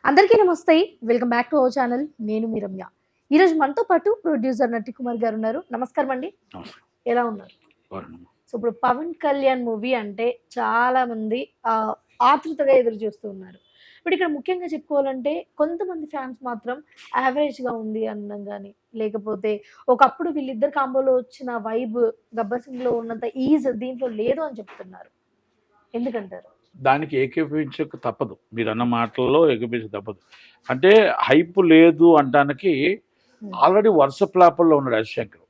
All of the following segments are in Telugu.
అందరికీ నమస్తే. Welcome back to our channel. నేను మీ రమ్య. ఈరోజు మనతో పాటు ప్రొడ్యూసర్ నటి కుమార్ గారు ఉన్నారు. నమస్కారం అండి. ఎలా ఉన్నారు? సో ఇప్పుడు పవన్ కళ్యాణ్ మూవీ అంటే చాలా మంది ఆతృతగా ఎదురు చూస్తూ ఉన్నారు. ఇప్పుడు ఇక్కడ ముఖ్యంగా చెప్పుకోవాలంటే కొంతమంది ఫ్యాన్స్ మాత్రం యావరేజ్గా ఉంది అనడం కానీ, లేకపోతే ఒకప్పుడు వీళ్ళిద్దరు కాంబోలో వచ్చిన వైబ్ గబ్బర్ సింగ్లో ఉన్నంత ఈజ్ దీంట్లో లేదు అని చెప్తున్నారు. ఎందుకంటారు? దానికి ఏకీపించక తప్పదు. మీరు అన్న మాటల్లో ఏకీపించక తప్పదు. అంటే హైప్ లేదు అంటానికి ఆల్రెడీ వరుస ప్లాపుల్లో ఉన్నాడు హరిశంకర్.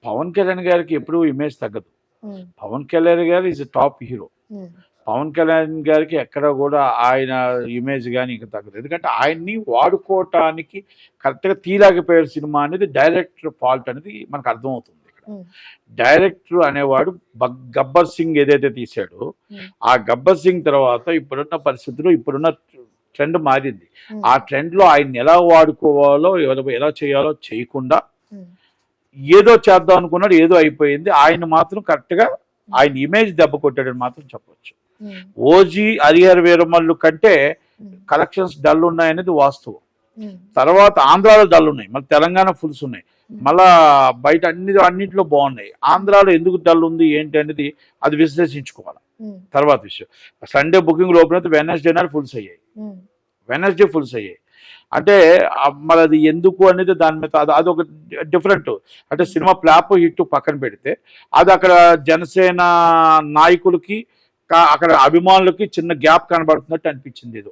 పవన్ కళ్యాణ్ గారికి ఎప్పుడూ ఇమేజ్ తగ్గదు. Pawan Kalyan garu is top hero. Pawan Kalyan గారికి ఎక్కడ కూడా ఆయన ఇమేజ్ కానీ ఇంకా తగ్గదు. ఎందుకంటే ఆయన్ని వాడుకోవటానికి కరెక్ట్గా తీయలేకపోయారు సినిమా అనేది డైరెక్టర్ ఫాల్ట్ అనేది మనకు అర్థమవుతుంది. డైరెక్టర్ అనేవాడు గబ్బర్ సింగ్ ఏదైతే తీసాడో ఆ గబ్బర్ సింగ్ తర్వాత ఇప్పుడున్న పరిస్థితుల్లో ఇప్పుడున్న ట్రెండ్ మారింది. ఆ ట్రెండ్లో ఆయన ఎలా వాడుకోవాలో ఎలా చేయాలో చేయకుండా ఏదో చేద్దాం అనుకున్నాడు, ఏదో అయిపోయింది. ఆయన మాత్రం కరెక్ట్గా ఆయన ఇమేజ్ దెబ్బ కొట్టాడని మాత్రం చెప్పవచ్చు. ఓజీ హరిహర వీరమల్లు కంటే కలెక్షన్స్ డల్ ఉన్నాయనేది వాస్తవం. తర్వాత ఆంధ్రాలో డల్ ఉన్నాయి, మళ్ళీ తెలంగాణ ఫుల్స్ ఉన్నాయి, మళ్ళా బయట అన్నింటిలో బాగున్నాయి. ఆంధ్రాలో ఎందుకు డల్ ఉంది ఏంటి అనేది అది విశ్లేషించుకోవాలి. తర్వాత విషయం, సండే బుకింగ్ ఓపెన్ అయితే వెనస్డే నాడు ఫుల్స్ అయ్యాయి. వెనస్డే ఫుల్స్ అయ్యాయి అంటే మరి అది ఎందుకు అనేది దాని మీద అది ఒక డిఫరెంట్. అంటే సినిమా ఫ్లాప్ హిట్ పక్కన పెడితే అది అక్కడ జనసేన నాయకులకి అక్కడ అభిమానులకి చిన్న గ్యాప్ కనబడుతున్నట్టు అనిపించింది. ఏదో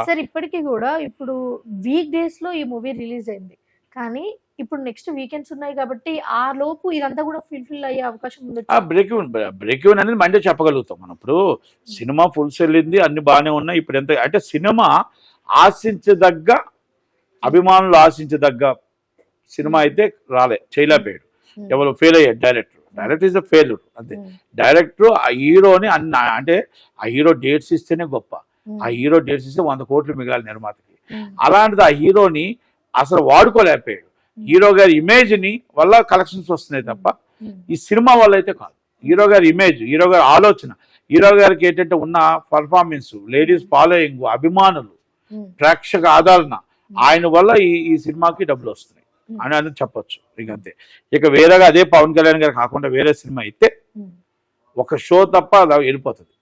సార్ ఇప్పటికీ కూడా ఇప్పుడు వీక్ డేస్ లో ఈ మూవీ రిలీజ్ అయింది, కానీ ఇప్పుడు నెక్స్ట్ వీకెండ్స్ ఉన్నాయి కాబట్టి ఆ లోపు ఇదంతా కూడా ఫుల్ఫిల్ అయ్యే అవకాశం ఉంది. బ్రేక్ ఈవెన్ అనేది మండే చెప్పగలుగుతాం మనం. ఇప్పుడు సినిమా ఫుల్స్ వెళ్ళింది, అన్ని బాగానే ఉన్నాయి. ఇప్పుడు ఎంత అంటే సినిమా ఆశించదగ్గ అభిమానులు ఆశించదగ్గ సినిమా అయితే చేయలేకపోయాడు. ఎవరు ఫెయిల్ అయ్యాడు. డైరెక్టర్ ఈజ్ అ ఫెయిల్యూర్ అంతే. డైరెక్టర్ ఆ హీరోని అంటే ఆ హీరో డేట్స్ ఇస్తేనే గొప్ప. ఆ హీరో డేట్స్ ఇస్తే 100 కోట్లు మిగాలి నిర్మాతకి. అలాంటిది ఆ హీరోని అసలు వాడుకోలేకపోయాడు. హీరో గారి ఇమేజ్ ని వల్ల కలెక్షన్స్ వస్తున్నాయి తప్ప ఈ సినిమా వల్ల అయితే కాదు. హీరో గారి ఇమేజ్, హీరో గారి ఆలోచన, హీరో గారికి ఏంటంటే ఉన్న పర్ఫార్మెన్స్, లేడీస్ ఫాలోయింగ్, అభిమానులు, ప్రేక్షక ఆదరణ, ఆయన వల్ల ఈ సినిమాకి డబ్బులు వస్తున్నాయి అని చెప్పొచ్చు. ఇక అంతే. ఇక వేరేగా అదే పవన్ కళ్యాణ్ గారు కాకుండా వేరే సినిమా అయితే ఒక షో తప్ప అలా వెళ్ళిపోతుంది.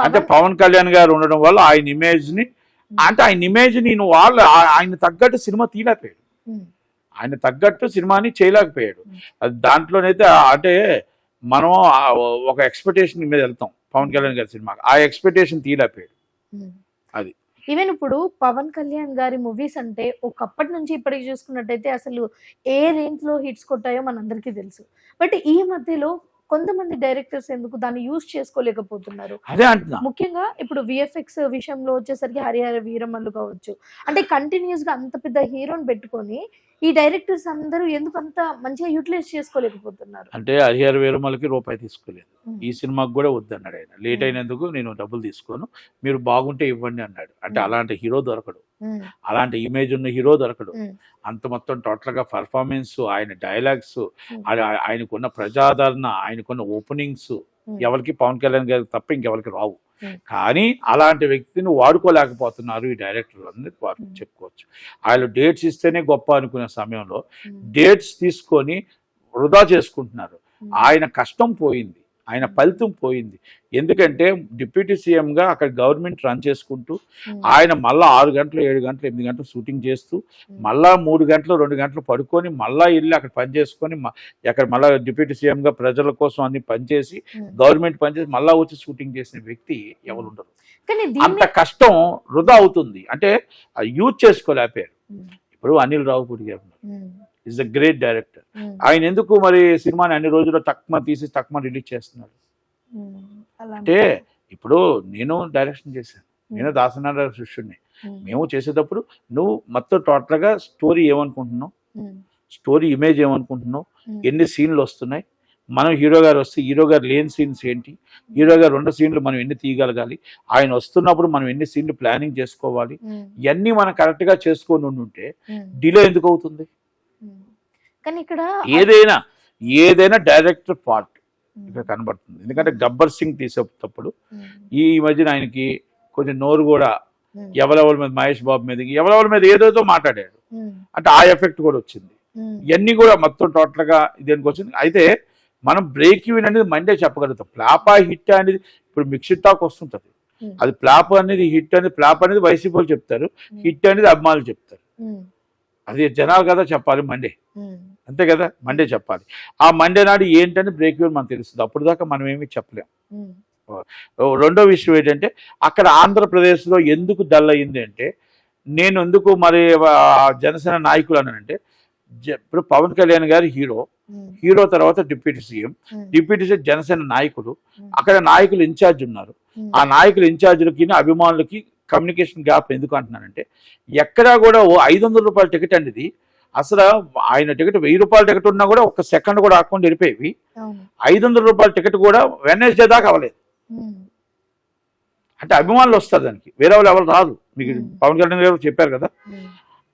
అంటే పవన్ కళ్యాణ్ గారు ఉండడం వల్ల ఆయన ఇమేజ్ ని ఆయన తగ్గట్టు సినిమా తీయలేకపోయాడు. ఆయన తగ్గట్టు సినిమాని చేయలేకపోయాడు. అది దాంట్లోనైతే అంటే మనం ఒక ఎక్స్పెక్టేషన్ మీద వెళ్తాం పవన్ కళ్యాణ్ గారి సినిమాకి, ఆ ఎక్స్పెక్టేషన్ తీయలేకపోయాడు. అది ఈవెన్ ఇప్పుడు పవన్ కళ్యాణ్ గారి మూవీస్ అంటే ఒకప్పటి నుంచి ఇప్పటికి చూసుకున్నట్టయితే అసలు ఏ రేంజ్ లో హిట్స్ కొట్టాయో మనందరికీ తెలుసు. బట్ ఈ మధ్యలో కొంతమంది డైరెక్టర్స్ ఎందుకు దాన్ని యూజ్ చేసుకోలేకపోతున్నారు? ముఖ్యంగా ఇప్పుడు విఎఫ్ఎక్స్ విషయంలో వచ్చేసరికి హరిహర వీరమల్లు కావచ్చు, అంటే కంటిన్యూస్ గా అంత పెద్ద హీరోని పెట్టుకొని ఈ డైరెక్టర్స్ అందరూ ఎందుకు అంత మంచిగా యూటిలైజ్ చేసుకోలేకపోతున్నారు? అంటే హరిహర వీరమల్లుకి రూపాయి తీసుకోలేదు. ఈ సినిమాకి కూడా వద్దన్నాడు ఆయన. లేట్ అయినందుకు నేను డబ్బులు తీసుకోను, మీరు బాగుంటే ఇవ్వండి అన్నాడు. అంటే అలాంటి హీరో దొరకడు, అలాంటి ఇమేజ్ ఉన్న హీరో దొరకడు. అంత మొత్తం టోటల్ గా పర్ఫార్మెన్స్, ఆయన డైలాగ్స్, ఆయనకున్న ప్రజాదరణ, ఆయనకున్న ఓపెనింగ్స్ ఎవరికి పవన్ కళ్యాణ్ గారికి తప్ప ఇంకెవరికి రావు. కానీ అలాంటి వ్యక్తిని వాడుకోలేకపోతున్నారు ఈ డైరెక్టర్లు అనేది చెప్పుకోవచ్చు. ఆయన డేట్స్ ఇస్తేనే గొప్ప అనుకునే సమయంలో డేట్స్ తీసుకొని వృధా చేసుకుంటున్నారు. ఆయన కష్టం పోయింది, ఆయన ఫలితం పోయింది. ఎందుకంటే డిప్యూటీ సీఎంగా అక్కడ గవర్నమెంట్ రన్ చేసుకుంటూ ఆయన మళ్ళీ 6 గంటలు 7 గంటలు 8 గంటలు షూటింగ్ చేస్తూ మళ్ళా 3 గంటలు 2 గంటలు పడుకొని మళ్ళీ వెళ్ళి అక్కడ పనిచేసుకొని అక్కడ మళ్ళీ డిప్యూటీ సీఎంగా ప్రజల కోసం అన్ని పనిచేసి గవర్నమెంట్ పనిచేసి మళ్ళీ వచ్చి షూటింగ్ చేసిన వ్యక్తి ఎవరు ఉండరు. అంత కష్టం వృధా అవుతుంది. అంటే యూజ్ చేసుకోలేకపోయారు. ఇప్పుడు అనిల్ రావుపూడి గారు ఈజ్ అ గ్రేట్ డైరెక్టర్. ఆయన ఎందుకు మరి సినిమాని అన్ని రోజుల్లో తక్కువ రిలీజ్ చేస్తున్నాడు? అంటే ఇప్పుడు నేను డైరెక్షన్ చేశాను, నేను దాసనారాయణ శిష్యుడిని. మేము చేసేటప్పుడు నువ్వు మొత్తం టోటల్గా స్టోరీ ఏమనుకుంటున్నావు, స్టోరీ ఇమేజ్ ఏమనుకుంటున్నావు, ఎన్ని సీన్లు వస్తున్నాయి, మనం హీరో గారు వస్తే హీరో గారు లేని సీన్స్ ఏంటి, హీరో గారు 2 సీన్లు మనం ఎన్ని తీయగలగాలి, ఆయన వస్తున్నప్పుడు మనం ఎన్ని సీన్లు ప్లానింగ్ చేసుకోవాలి, ఇవన్నీ మనం కరెక్ట్గా చేసుకొని ఉంటే డిలే ఎందుకు అవుతుంది? కానీ ఇక్కడ ఏదైనా డైరెక్టర్ ఫాల్ట్ ఇక్కడ కనబడుతుంది. ఎందుకంటే గబ్బర్ సింగ్ తీసేటప్పుడు ఈ మధ్యన ఆయనకి కొంచెం నోరు కూడా ఎవరెవరి మీద మహేష్ బాబు మీద ఎవరెవరి మీద ఏదేదో మాట్లాడాడు. అంటే ఆ ఎఫెక్ట్ కూడా వచ్చింది. ఇవన్నీ కూడా మొత్తం టోటల్గా దేనికి వచ్చింది. అయితే మనం బ్రేక్ ఈవెన్ అనేది మండే చెప్పగలుగుతాం. ఫ్లాపా హిట్ అనేది ఇప్పుడు మిక్స్డ్ టాక్ వస్తుంటుంది. అది ఫ్లాప్ అనేది హిట్ అనేది ఫ్లాప్ అనేది వైసీపీ వాళ్ళు చెప్తారు, హిట్ అనేది అభిమానులు చెప్తారు. అది జనాలు కదా చెప్పాలి మండే, అంతే కదా, మండే చెప్పాలి. ఆ మండే నాడు ఏంటని బ్రేక్ ఈవెన్ మనకు తెలుస్తుంది. అప్పుడు దాకా మనం ఏమీ చెప్పలేం. రెండో విషయం ఏంటంటే అక్కడ ఆంధ్రప్రదేశ్లో ఎందుకు డల్ అయ్యింది అంటే, నేను ఎందుకు మరి జనసేన నాయకులు అనంటే, ఇప్పుడు పవన్ కళ్యాణ్ గారు హీరో తర్వాత డిప్యూటీ సీఎం జనసేన నాయకులు, అక్కడ నాయకులు ఇన్ఛార్జ్ ఉన్నారు. ఆ నాయకుల ఇన్ఛార్జీలకి అభిమానులకి కమ్యూనికేషన్ గ్యాప్ ఎందుకు అంటున్నానంటే, ఎక్కడా కూడా 500 రూపాయల టికెట్ అనేది అసలు ఆయన టికెట్ 1000 రూపాయల టికెట్ ఉన్నా కూడా ఒక సెకండ్ కూడా ఆకుండా వెళ్ళిపోయేవి. 500 రూపాయల టికెట్ కూడా వెడ్నెస్డే దాకా అవ్వలేదు. అంటే అభిమానులు వస్తారు దానికి, వేరే వాళ్ళు ఎవరు రాదు. మీకు పవన్ కళ్యాణ్ గారు చెప్పారు కదా,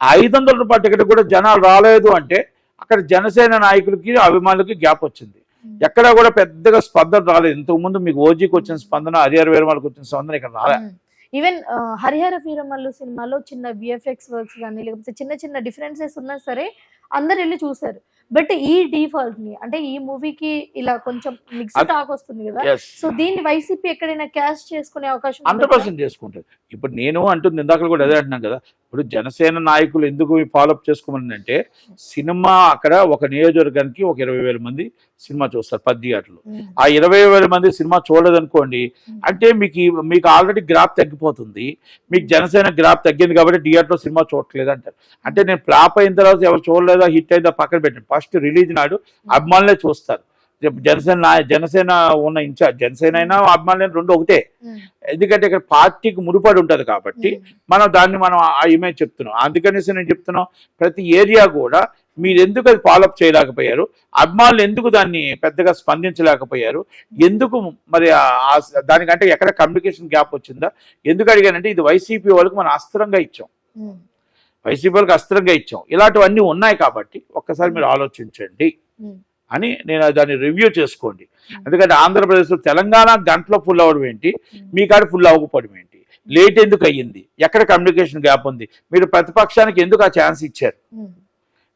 500 రూపాయల టికెట్ కూడా జనాలు రాలేదు అంటే అక్కడ జనసేన నాయకులకి అభిమానులకి గ్యాప్ వచ్చింది. ఎక్కడా కూడా పెద్దగా స్పందన రాలేదు. ఇంతకుముందు మీకు ఓజీకి వచ్చిన స్పందన, హరిహర వీరమల్కి వచ్చిన స్పందన ఇక్కడ రాలే. ఈవెన్ హరిహర వీరమల్లు సినిమాలో చిన్న విఎఫ్ఎక్స్ వర్క్స్ కానీ లేకపోతే చిన్న చిన్న డిఫరెన్సెస్ ఉన్నా సరే అందరు వెళ్ళి చూసారు. బట్ ఈ డిఫాల్ట్ ని అంటే ఈ మూవీకి ఇలా కొంచెం మిక్స్డ్ టాక్ వస్తుంది కదా, సో దీన్ని వైసీపీ ఎక్కడైనా క్యాష్ చేసుకునే అవకాశం 100% చేసుకుంటుంది. ఇప్పుడు నేను అంటుంది ఇందాక కూడా అదే అంటున్నాను కదా, ఇప్పుడు జనసేన నాయకులు ఎందుకు ఫాలోఅప్ చేసుకోమని అంటే, సినిమా అక్కడ ఒక నియోజకవర్గానికి ఒక 20,000 మంది సినిమా చూస్తారు 10 థియేటర్లు. ఆ 20,000 మంది సినిమా చూడలేదనుకోండి అంటే మీకు ఆల్రెడీ గ్రాఫ్ తగ్గిపోతుంది. మీకు జనసేన గ్రాఫ్ తగ్గింది కాబట్టి థియేటర్లో సినిమా చూడట్లేదు అంటారు. అంటే నేను ఫ్లాప్ అయిన తర్వాత ఎవరు చూడలేదా హిట్ అయిందా పక్కన పెట్టండి, ఫస్ట్ రిలీజ్ నాడు అభిమానులే చూస్తారు. జనసేన ఉన్న ఇన్ఛార్జ్, జనసేన అయినా అభిమానులు రెండు ఒకటే. ఎందుకంటే ఇక్కడ పార్టీకి ముడిపడి ఉంటుంది కాబట్టి మనం ఆ ఇమేజ్ చెప్తున్నాం. అందుకనేసి నేను చెప్తున్నాం, ప్రతి ఏరియా కూడా మీరు ఎందుకు అది ఫాలోఅప్ చేయలేకపోయారు, అభిమానులు ఎందుకు దాన్ని పెద్దగా స్పందించలేకపోయారు, ఎందుకు మరి దానికంటే ఎక్కడ కమ్యూనికేషన్ గ్యాప్ వచ్చిందా, ఎందుకు అడిగానంటే ఇది వైసీపీ వాళ్ళకి మనం అస్త్రంగా ఇచ్చాం. వైసీపీ వాళ్ళకి అస్త్రంగా ఇచ్చాం. ఇలాంటివన్నీ ఉన్నాయి కాబట్టి ఒక్కసారి మీరు ఆలోచించండి అని నేను దాన్ని రివ్యూ చేసుకోండి. ఎందుకంటే ఆంధ్రప్రదేశ్లో తెలంగాణ గంటలో ఫుల్ అవ్వడం ఏంటి, మీ కాడ ఫుల్ అవ్వకపోవడం ఏంటి, లేట్ ఎందుకు అయ్యింది, ఎక్కడ కమ్యూనికేషన్ గ్యాప్ ఉంది, మీరు ప్రతిపక్షానికి ఎందుకు ఆ ఛాన్స్ ఇచ్చారు,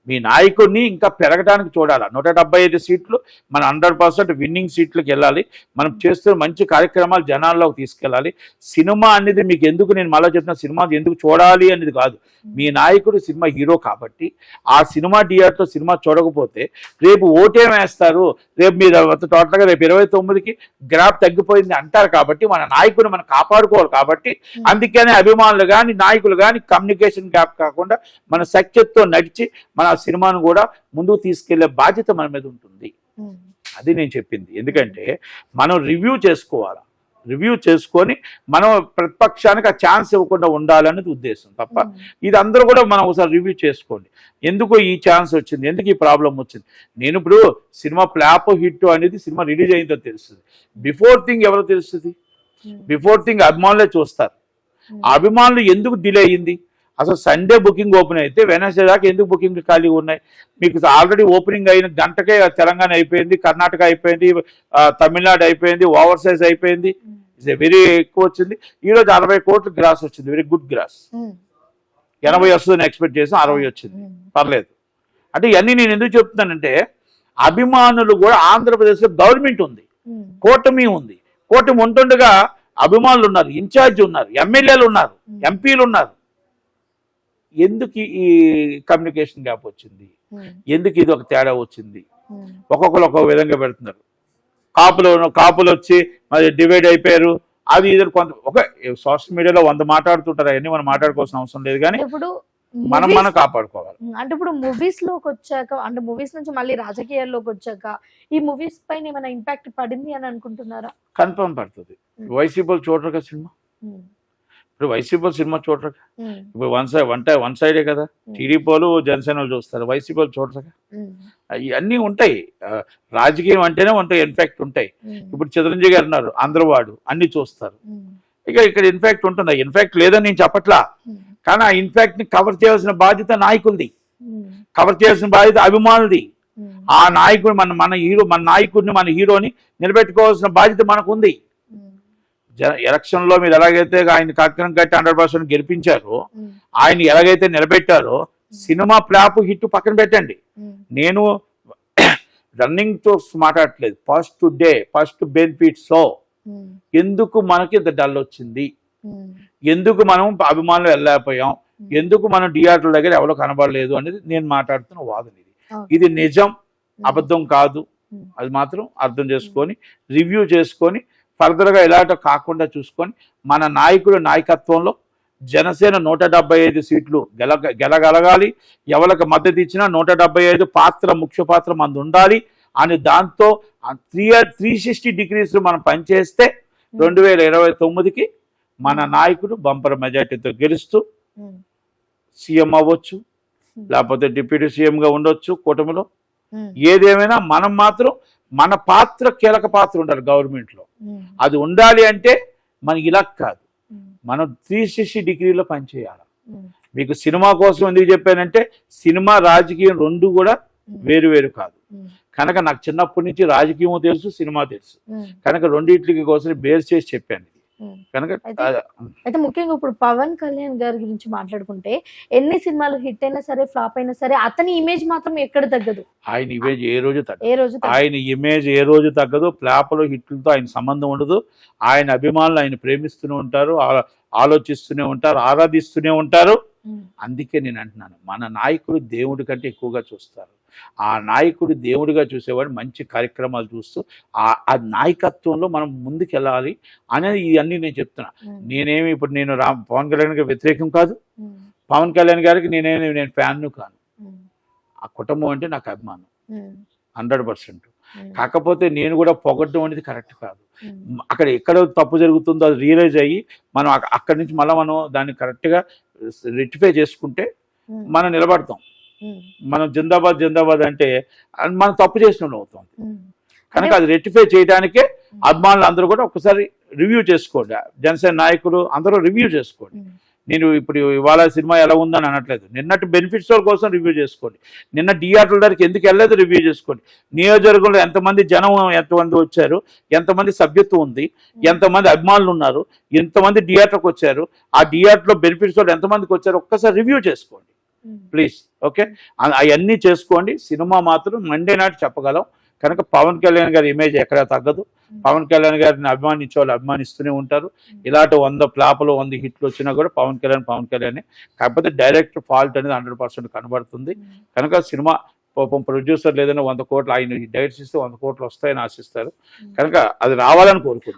మీ నాయకుడిని ఇంకా పెరగడానికి చూడాలి. 175 సీట్లు మన 100% విన్నింగ్ సీట్లకు వెళ్ళాలి. మనం చేస్తున్న మంచి కార్యక్రమాలు జనాల్లోకి తీసుకెళ్ళాలి. సినిమా అనేది మీకు ఎందుకు, నేను మళ్ళీ చెప్తున్నా, సినిమా ఎందుకు చూడాలి అనేది కాదు, మీ నాయకుడు సినిమా హీరో కాబట్టి ఆ సినిమా థియేటర్లో సినిమా చూడకపోతే రేపు ఓటేమేస్తారు, రేపు మీరు టోటల్గా రేపు 29కి గ్రాఫ్ తగ్గిపోయింది అంటారు. కాబట్టి మన నాయకుడిని మనం కాపాడుకోవాలి. కాబట్టి అందుకనే అభిమానులు కానీ నాయకులు కానీ కమ్యూనికేషన్ గ్యాప్ కాకుండా మన సఖ్యతతో నడిచి మన సినిమాను కూడా ముందుకు తీసుకెళ్లే బాధ్యత మన మీద ఉంటుంది. అది నేను చెప్పింది. ఎందుకంటే మనం రివ్యూ చేసుకోవాలి, రివ్యూ చేసుకొని మనం ప్రతిపక్షానికి ఆ ఛాన్స్ ఇవ్వకుండా ఉండాలనేది ఉద్దేశం తప్ప, ఇది అందరూ కూడా మనం ఒకసారి రివ్యూ చేసుకోండి. ఎందుకు ఈ ఛాన్స్ వచ్చింది, ఎందుకు ఈ ప్రాబ్లం వచ్చింది. నేను ఇప్పుడు సినిమా ఫ్లాప్ హిట్ అనేది సినిమా రిలీజ్ అయిందో తెలుస్తుంది. బిఫోర్ థింగ్ ఎవరో తెలుస్తుంది, బిఫోర్ థింగ్ అభిమానులే చూస్తారు. అభిమానులు ఎందుకు డిలే అయ్యింది, అసలు సండే బుకింగ్ ఓపెన్ అయితే వెనస్డే దాకా ఎందుకు బుకింగ్ ఖాళీగా ఉన్నాయి. మీకు ఆల్రెడీ ఓపెనింగ్ అయిన గంటకే తెలంగాణ అయిపోయింది, కర్ణాటక అయిపోయింది, తమిళనాడు అయిపోయింది, ఓవర్ సైజ్ అయిపోయింది, వెరీ ఎక్కువ వచ్చింది. ఈరోజు 60 కోట్లు గ్రాస్ వచ్చింది, వెరీ గుడ్ గ్రాస్. 80 వస్తుందని ఎక్స్పెక్ట్ చేసాం, 60 వచ్చింది, పర్లేదు. అంటే ఇవన్నీ నేను ఎందుకు చెప్తున్నానంటే, అభిమానులు కూడా ఆంధ్రప్రదేశ్లో గవర్నమెంట్ ఉంది, కూటమి ఉంది. కూటమి ఉంటుండగా అభిమానులు ఉన్నారు, ఇన్ఛార్జ్ ఉన్నారు, ఎమ్మెల్యేలు ఉన్నారు, ఎంపీలు ఉన్నారు. ఎందుకు ఈ కమ్యూనికేషన్ గ్యాప్ వచ్చింది, ఎందుకు ఇది ఒక తేడా వచ్చింది, ఒక్కొక్కరు ఒక్కొక్క విధంగా పెడుతున్నారు. కాపులు వచ్చి మరి డివైడ్ అయిపోయారు, అది ఇది కొంత ఒక సోషల్ మీడియాలో 100 మాట్లాడుతుంటారు. అవన్నీ మనం మాట్లాడుకోవాల్సిన అవసరం లేదు, కానీ ఇప్పుడు మనం కాపాడుకోవాలి. అంటే ఇప్పుడు మూవీస్ లోకి వచ్చాక, అంటే మూవీస్ నుంచి మళ్ళీ రాజకీయాల్లోకి వచ్చాక ఈ మూవీస్ పైన ఏమైనా ఇంపాక్ట్ పడింది అని అనుకుంటున్నారా? కన్ఫర్మ్ పడుతుంది. వైసీపీ చూడరుగా సినిమా, ఇప్పుడు వైసీపీ సినిమా చూడరు. ఇప్పుడు వన్ సైడే కదా, టీడీపీలు జనసేన చూస్తారు, వైసీపీ చూడరుగా. ఇవన్నీ ఉంటాయి, రాజకీయం అంటేనే ఉంటాయి, ఇన్ఫాక్ట్ ఉంటాయి. ఇప్పుడు చిరంజీవి గారు ఉన్నారు, ఆంధ్రవాడు, అన్ని చూస్తారు. ఇక్కడ ఇన్ఫాక్ట్ ఉంటుంది. ఇన్ఫాక్ట్ లేదని నేను చెప్పట్లా, కానీ ఆ ఇన్ఫాక్ట్ ని కవర్ చేయాల్సిన బాధ్యత నాయకులది, కవర్ చేయాల్సిన బాధ్యత అభిమానులది. ఆ నాయకుడు మన నాయకుడిని, మన హీరోని నిలబెట్టుకోవాల్సిన బాధ్యత మనకు ఉంది. ఎలక్షన్లో మీరు ఎలాగైతే ఆయన కక్కరం కట్టి 100% గెలిపించారో, ఉమ్, ఆయన ఎలాగైతే నిలబెట్టారో, సినిమా ఫ్లాప్ హిట్ పక్కన పెట్టండి. ఉమ్, నేను రన్నింగ్ తో మాట్లాడట్లేదు. ఫస్ట్ బెనిఫిట్స్ ఉమ్, ఎందుకు మనకి ఇంత డల్ వచ్చింది, ఉమ్, ఎందుకు మనం అభిమానులు వెళ్ళలేకపోయాం, ఎందుకు మనం థియేటర్ల దగ్గర ఎవరో కనబడలేదు అనేది నేను మాట్లాడుతున్న వాదన. ఇది నిజం, అబద్ధం కాదు. అది మాత్రం అర్థం చేసుకొని రివ్యూ చేసుకొని ఫర్దర్గా ఎలాంటి కాకుండా చూసుకొని మన నాయకుడి నాయకత్వంలో జనసేన 175 సీట్లు గెలగలగాలి. ఎవరికి మద్దతు ఇచ్చినా 175 ముఖ్య పాత్ర మంది ఉండాలి అని దాంతో 360 డిగ్రీస్ మనం పనిచేస్తే 2029కి మన నాయకుడు బంపర్ మెజార్టీతో గెలుస్తూ ఉమ్, సీఎం అవ్వచ్చు, లేకపోతే డిప్యూటీ సీఎంగా ఉండొచ్చు కూటమిలో. ఉమ్, ఏదేమైనా మనం మాత్రం మన పాత్ర కీలక పాత్ర ఉండాలి గవర్నమెంట్లో. ఉమ్, అది ఉండాలి అంటే మనకి ఇలా కాదు, ఉమ్, మనం 360 డిగ్రీలో పనిచేయాలి. ఉమ్, మీకు సినిమా కోసం ఎందుకు చెప్పానంటే సినిమా రాజకీయం రెండు కూడా వేరు వేరు కాదు. ఉమ్, కనుక నాకు చిన్నప్పటి నుంచి రాజకీయం తెలుసు, సినిమా తెలుసు. ఉమ్, కనుక రెండింటికి కోసం బేర్ చేసి చెప్పాను. ఉమ్. కనుక అయితే ముఖ్యంగా ఇప్పుడు పవన్ కళ్యాణ్ గారి గురించి మాట్లాడుకుంటే ఎన్ని సినిమాలు హిట్ అయినా సరే ఫ్లాప్ అయినా సరే అతని ఇమేజ్ మాత్రం ఎక్కడ తగ్గదు. ఆయన ఇమేజ్ ఏ రోజు తగ్గదు. ఏ రోజు తగ్గదు. ఆయన ఇమేజ్ ఏ రోజు తగ్గదు. ఫ్లాప్లు హిట్లతో ఆయన సంబంధం ఉండదు. ఆయన అభిమానులు ఆయన ప్రేమిస్తూనే ఉంటారు, ఆలోచిస్తూనే ఉంటారు, ఆరాధిస్తూనే ఉంటారు. ఉమ్, అందుకే నేను అంటున్నాను, మన నాయకుడు దేవుడి కంటే ఎక్కువగా చూస్తారు. ఆ నాయకుడు దేవుడిగా చూసేవాడు మంచి కార్యక్రమాలు చూస్తూ ఆ నాయకత్వంలో మనం ముందుకెళ్ళాలి అనేది ఇవన్నీ నేను చెప్తున్నా. ఉమ్, నేనేమి ఇప్పుడు నేను పవన్ కళ్యాణ్ గారికి వ్యతిరేకం కాదు, ఉమ్, పవన్ కళ్యాణ్ గారికి నేను ఫ్యాన్ను కాను. ఉమ్, ఆ కుటుంబం అంటే నాకు అభిమానం ఉమ్, 100%. ఉమ్, కాకపోతే నేను కూడా పొగడ్డం అనేది కరెక్ట్ కాదు. ఉమ్, అక్కడ ఎక్కడ తప్పు జరుగుతుందో అది రియలైజ్ అయ్యి మనం అక్కడి నుంచి మళ్ళీ మనం దాన్ని కరెక్ట్గా రెక్టిఫై చేసుకుంటే ఉమ్, మనం నిలబడతాం. ఉమ్, మనం జిందాబాద్ అంటే మనం తప్పు చేసిన అవుతాం. ఉమ్, కనుక అది రెక్టిఫై చేయడానికే అభిమానులు అందరూ కూడా ఒకసారి రివ్యూ చేసుకోండి. జనసేన నాయకులు అందరూ రివ్యూ చేసుకోండి. ఉమ్, నేను ఇప్పుడు ఇవాళ సినిమా ఎలా ఉందని అనట్లేదు. నిన్నటి బెనిఫిట్స్ కోసం రివ్యూ చేసుకోండి. నిన్న థియేటర్ల దగ్గరికి ఎందుకు వెళ్ళలేదు రివ్యూ చేసుకోండి. నియోజకవర్గంలో ఎంతమంది జనం, ఎంతమంది వచ్చారు, ఎంతమంది సభ్యత్వం ఉంది, ఎంతమంది అభిమానులు ఉన్నారు, ఎంతమంది థియేటర్కి వచ్చారు, ఆ థియేటర్లో బెనిఫిట్స్ ఎంతమందికి వచ్చారు ఒక్కసారి రివ్యూ చేసుకోండి ఉమ్, ప్లీజ్. ఓకే, అవన్నీ చేసుకోండి. సినిమా మాత్రం మండే నాటి చెప్పగలం. కనుక పవన్ కళ్యాణ్ గారి ఇమేజ్ ఎక్కడా తగ్గదు. పవన్ కళ్యాణ్ గారిని అభిమానించే వాళ్ళు అభిమానిస్తూనే ఉంటారు. ఇలాంటి 100 ఫ్లాపులు 100 హిట్లు వచ్చినా కూడా పవన్ కళ్యాణ్. కాకపోతే డైరెక్ట్ ఫాల్ట్ అనేది 100% కనబడుతుంది. కనుక సినిమా పాపం ప్రొడ్యూసర్ లేదన్నా 100 కోట్లు ఆయన డైరెక్ట్స్ ఇస్తే 100 కోట్లు వస్తాయని ఆశిస్తారు. కనుక అది రావాలని కోరుకుంటున్నాను.